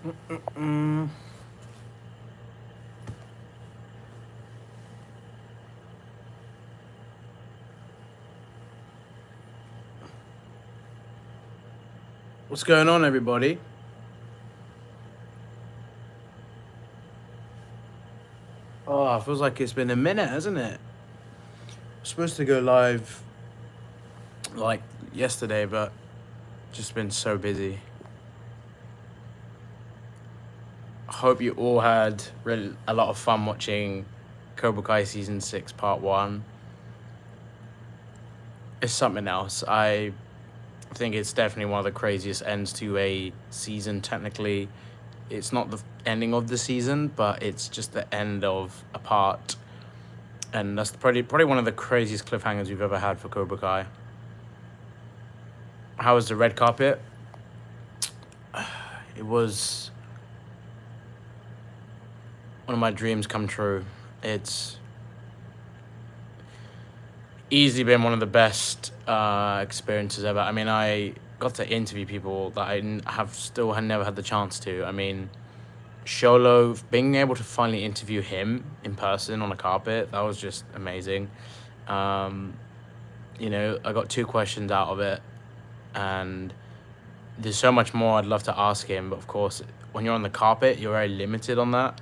Mm. What's going on, everybody? Oh, it feels like it's been a minute, hasn't it? I'm supposed to go live like yesterday, but just been so busy. Hope you all had really a lot of fun watching Cobra Kai Season 6 Part 1. It's something else. I think it's definitely one of the craziest ends to a season. Technically, it's not the ending of the season, but it's just the end of a part. And that's probably one of the craziest cliffhangers we've ever had for Cobra Kai. How was the red carpet? It was one of my dreams come true. It's easily been one of the best experiences ever. I mean, I got to interview people that I had never had the chance to. I mean, Sholo, being able to finally interview him in person on a carpet, that was just amazing. You know, I got 2 questions out of it, and there's so much more I'd love to ask him, but of course, when you're on the carpet, you're very limited on that.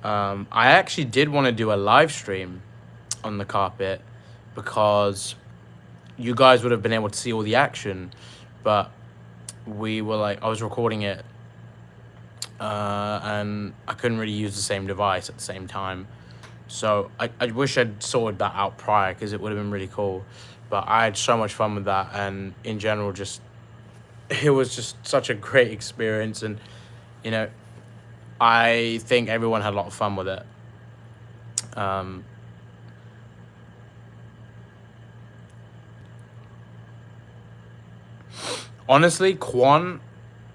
I actually did want to do a live stream on the carpet because you guys would have been able to see all the action, but we were like, I was recording it, and I couldn't really use the same device at the same time. So I wish I'd sorted that out prior, because it would have been really cool. But I had so much fun with that, and in general, just it was just such a great experience, and you know, I think everyone had a lot of fun with it. Honestly, Quan,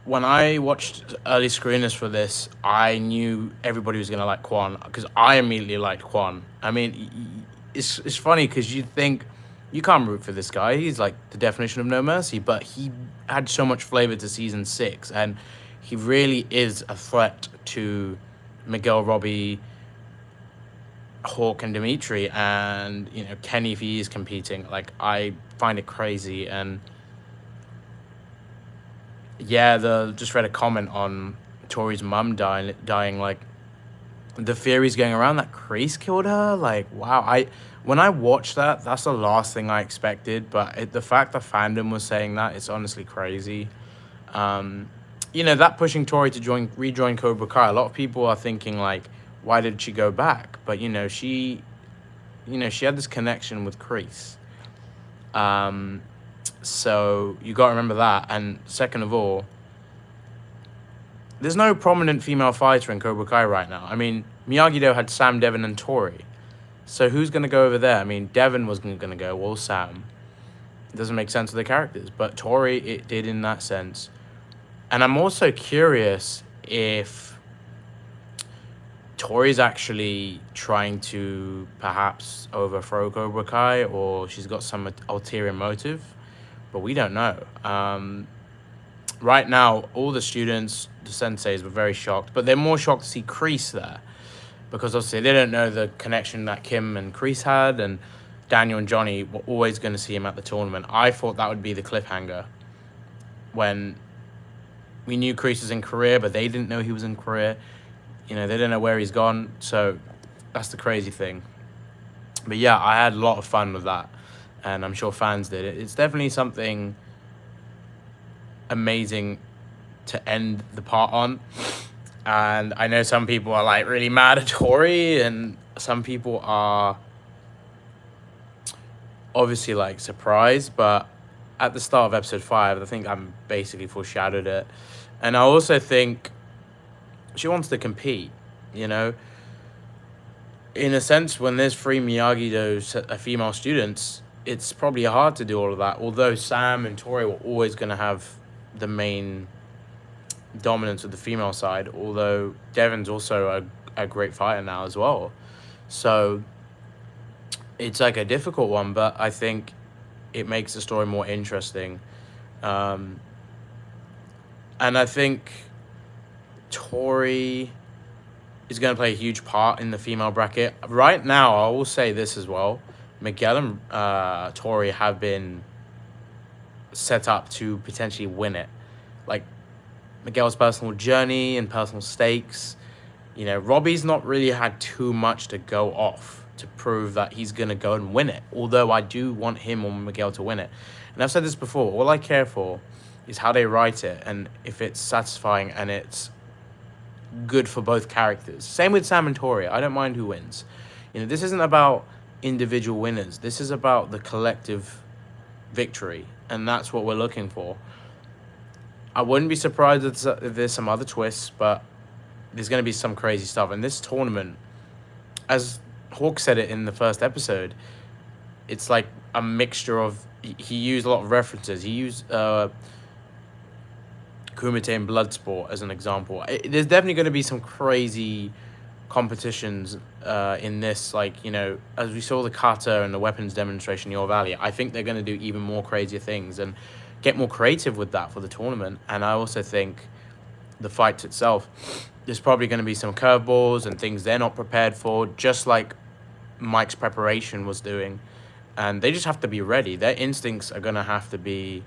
when I watched early screeners for this, I knew everybody was gonna like Quan, because I immediately liked Quan. I mean, it's funny because you think you can't root for this guy. He's like the definition of no mercy, but he had so much flavor to season 6, and he really is a threat to Miguel, Robbie, Hawk, and Dimitri, and you know, Kenny, if he is competing. Like, I find it crazy. And yeah, just read a comment on Tory's mum dying. Like, the theories going around that Kreese killed her. Like, wow. When I watched that, that's the last thing I expected. But the fact the fandom was saying that, it's honestly crazy. You know, that pushing Tory to rejoin Cobra Kai, a lot of people are thinking like, why did she go back? But she had this connection with Kreese. So you got to remember that. And second of all, there's no prominent female fighter in Cobra Kai right now. I mean, Miyagi-Do had Sam, Devin, and Tory. So who's going to go over there? I mean, Devin wasn't going to go, or Sam. It doesn't make sense with the characters. But Tory, it did in that sense. And I'm also curious if Tory's actually trying to perhaps overthrow Cobra Kai, or she's got some ulterior motive. But we don't know. Right now, all the students, the senseis, were very shocked. But they're more shocked to see Kreese there, because obviously they don't know the connection that Kim and Kreese had, and Daniel and Johnny were always going to see him at the tournament. I thought that would be the cliffhanger, when we knew Kreese was in Korea, but they didn't know he was in Korea. You know, they didn't know where he's gone. So that's the crazy thing. But yeah, I had a lot of fun with that, and I'm sure fans did. It's definitely something amazing to end the part on. And I know some people are like really mad at Tory, and some people are obviously like surprised. But at the start of episode 5, I think I'm basically foreshadowed it. And I also think she wants to compete, you know. In a sense, when there's 3 Miyagi-Do female students, it's probably hard to do all of that. Although Sam and Tory were always going to have the main dominance of the female side. Although Devin's also a great fighter now as well. So it's like a difficult one, but I think it makes the story more interesting. And I think Tory is going to play a huge part in the female bracket. Right now, I will say this as well. Miguel and Tory have been set up to potentially win it. Like, Miguel's personal journey and personal stakes. You know, Robbie's not really had too much to go off to prove that he's going to go and win it. Although I do want him or Miguel to win it. And I've said this before. All I care for is how they write it and if it's satisfying and it's good for both characters. Same with Sam and Tory. I don't mind who wins. You know, this isn't about individual winners. This is about the collective victory, and that's what we're looking for. I wouldn't be surprised if there's some other twists, but there's going to be some crazy stuff. And this tournament, as Hawk said it in the first episode, it's like a mixture of... He used a lot of references. He used Kumite and Bloodsport as an example. There's definitely going to be some crazy competitions in this, like, you know, as we saw the kata and the weapons demonstration in Your Valley. I think they're going to do even more crazier things and get more creative with that for the tournament. And I also think the fight itself, there's probably going to be some curveballs and things they're not prepared for, just like Mike's preparation was doing. And they just have to be ready. Their instincts are going to have to be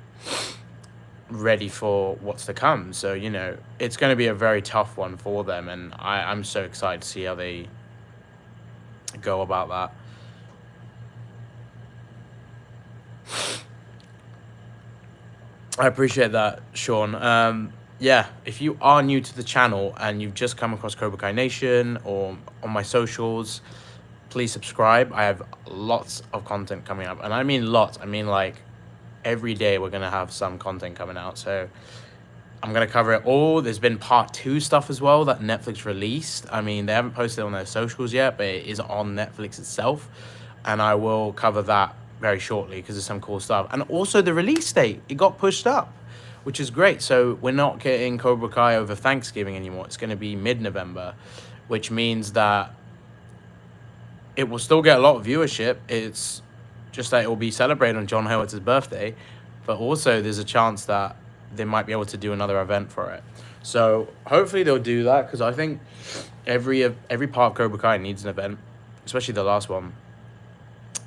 ready for what's to come. So, you know, it's going to be a very tough one for them, and I'm so excited to see how they go about that. I appreciate that, Sean. Yeah, if you are new to the channel and you've just come across Cobra Kai Nation or on my socials, please subscribe. I have lots of content coming up, and I mean lots. I mean, like, every day we're going to have some content coming out. So I'm going to cover it all. There's been part 2 stuff as well that Netflix released. I mean, they haven't posted it on their socials yet, but it is on Netflix itself. And I will cover that very shortly because there's some cool stuff. And also the release date, it got pushed up, which is great. So we're not getting Cobra Kai over Thanksgiving anymore. It's going to be mid-November, which means that it will still get a lot of viewership. It's just that it will be celebrated on John Hurwitz's birthday, but also there's a chance that they might be able to do another event for it. So hopefully they'll do that, because I think every part of Cobra Kai needs an event, especially the last one.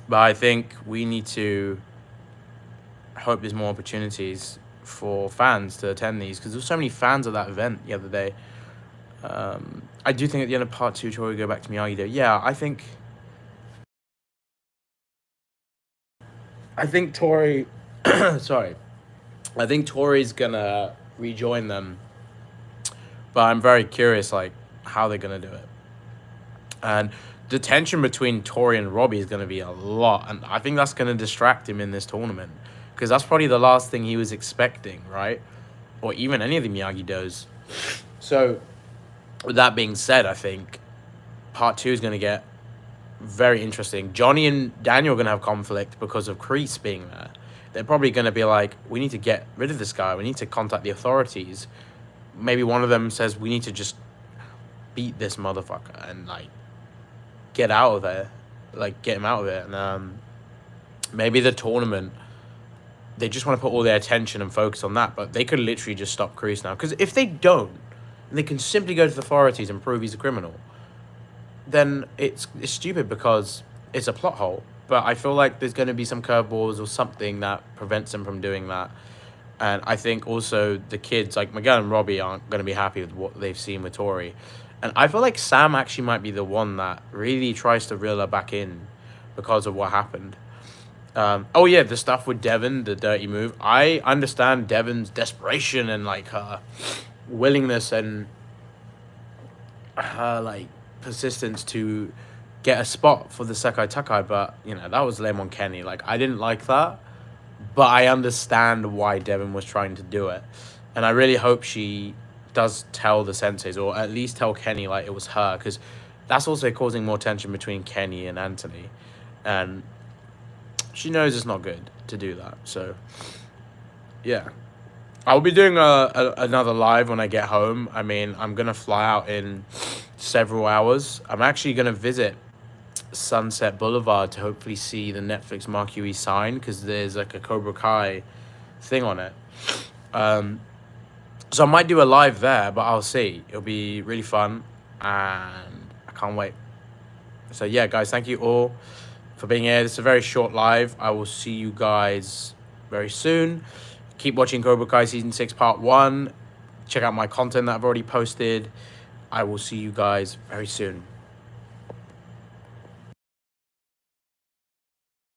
But I think we need to hope there's more opportunities for fans to attend these, because there's so many fans of that event the other day. I do think at the end of part 2, Tory go back to Miyagi-Do. Yeah, I think Tory, sorry. I think Tory's gonna rejoin them, but I'm very curious, like, how they're gonna do it. And the tension between Tory and Robbie is gonna be a lot, and I think that's gonna distract him in this tournament, because that's probably the last thing he was expecting, right? Or even any of the Miyagi-Dos. So, with that being said, I think part 2 is gonna get very interesting. Johnny and Daniel are going to have conflict because of Kreese being there. They're probably going to be like, we need to get rid of this guy. We need to contact the authorities. Maybe one of them says, we need to just beat this motherfucker and, like, get out of there. Like, get him out of it. And maybe the tournament, they just want to put all their attention and focus on that. But they could literally just stop Kreese now. Because if they don't, and they can simply go to the authorities and prove he's a criminal, then it's stupid, because it's a plot hole. But I feel like there's going to be some curveballs or something that prevents them from doing that. And I think also the kids, like Miguel and Robbie, aren't going to be happy with what they've seen with Tory. And I feel like Sam actually might be the one that really tries to reel her back in because of what happened. Oh, yeah, the stuff with Devon, the dirty move. I understand Devon's desperation and, like, her willingness and her, like, persistence to get a spot for the Sekai Takai, but, you know, that was lame on Kenny. Like, I didn't like that, but I understand why Devon was trying to do it. And I really hope she does tell the senseis, or at least tell Kenny, like, it was her, because that's also causing more tension between Kenny and Anthony. And she knows it's not good to do that. So, yeah. I'll be doing another live when I get home. I mean, I'm going to fly out in several hours. I'm actually going to visit Sunset Boulevard to hopefully see the Netflix Mark UE sign, because there's like a Cobra Kai thing on it. So I might do a live there, but I'll see. It'll be really fun, and I can't wait. So yeah, guys, thank you all for being here. This is a very short live. I will see you guys very soon. Keep watching Cobra Kai Season 6 Part 1. Check out my content that I've already posted. I will see you guys very soon.